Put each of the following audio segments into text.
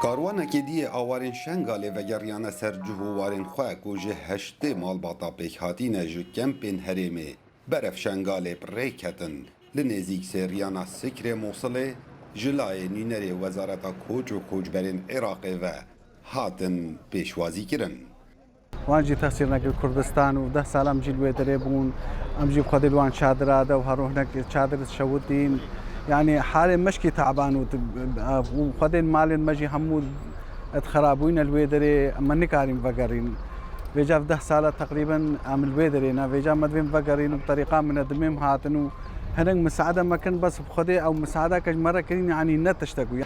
کاروانێکی دیە ئاوارên شنگالê vegeriyane ser cihûwarên xwe ku ji heştê malbata pêkhatîne ji kempên Herêmê beref şengalê rêk ketin li nêzik sêriyana Sikrê Mosilê ji layê nûnerê Wezareta Koç û Koçberên Iraqê ve hatin pêşwazîkirin. وان جی تاثیر نکرد کردستان و 10 سال ام جی لوی دره بون ام جی خود الوان چادر هذا وهروح نك چادر شودين يعني حال مشكي تعبان وخد مال مجي حمود اتخرابوين الوي دره من كارين فقرين ويجا 10 سال تقريبا ام الوي درينا ويجا مدوين فقرين بطريقه من الدميم هاتنو هنن مساعده ما كان بس بخدي او مساعده كمره كرين يعني نتشتكوا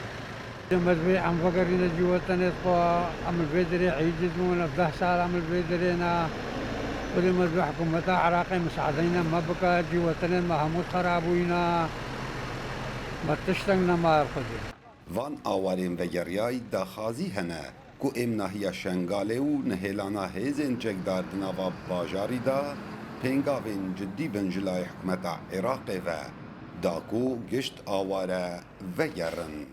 مدبي عم فقرين جوتنا عم البدري عيجزون 10 سال عم البدرينا كل مدبي حكومة عراقي مساعدينا ما بقى جوتنا ما هموت خرابوينا ما تشتغلنا ما القدر Van awarên vegeriyayî daxwazî hene ku em nahiya Şengalê û nihêlana hêzên çekdar di nava bajarî da pêngavên ciddî bin ji layê hikûmeta Iraqê ve da ku gişt aware vegerin.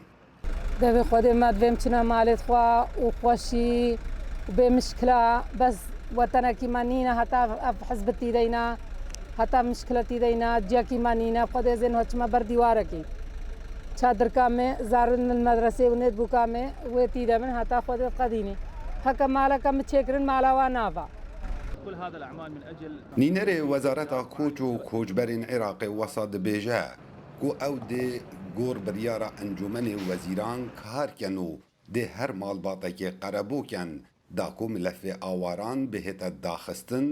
دەبێ خودێ مادوێم چنە مالێت خوا و خۆشی بێ مشکلە بەس وەتەنەکیمان نینە هەتا حزبتی دەینا هەتا مشکلەتی دەینا جیاکیمان نینە خودێ زێن هۆچمە بەر دیوارەکەی چادرکامێ زارن مەدرسێ و نێت بووکامێ وێتی دەبن هەتا خودێ قەدینی هەکە مالەکەم چێکردن مالاوا ناڤە Nînerê Wezareta Koç û Koçberên Iraqê wesa dibêje ku ew dê gor biryara Encûmenê Wezîran karken û dê her malbatekê qerebûken da ku milefê awaran bihête daxistin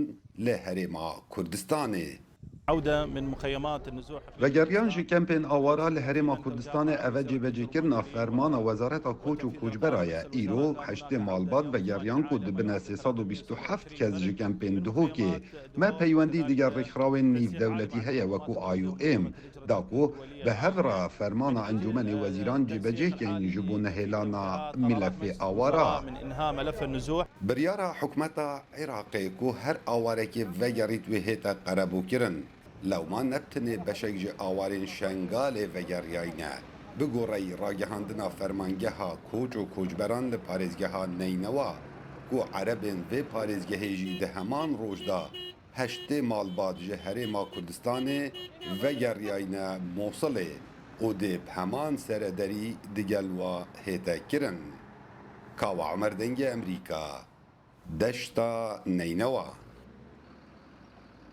li Herêma Kurdistanê. عودة من مخيمات النزوح. Vegeriyan ji kempên awara li Herêma Kurdistanê ev cêvecêkirina fermana Wezareta Koç û Koçbera ye. Îro heştê malbat vegeriyan ku dibine 327 kes ji kempên Duhokê me peywendî diger rêxrawên nîvdewletî heye wekû IOM da ku bi hevra fermana Encûmenê Wezîran cêvecêkên ji bo nihêlana milefê awara. من إنهاء ملف النزوح. Biryara hikûmeta Iraqê ku her awarekê vegerît wê hête qerebûkirin. Lewma nebtinê beşek ji awarên Şengalê vegeriyayîne bigorey ragihandina fermangeha Koç û Koçberan li parêzgeha Neynewa ku erebên vê parêzgehê jî di heman roj da heştê malbat ji Herêma Kurdistanê vegeriyayîne Mosilê û dê bi heman serederî digel wa hête kirin. Kawa Emer Dengê Emerîka, deşta Neynewa.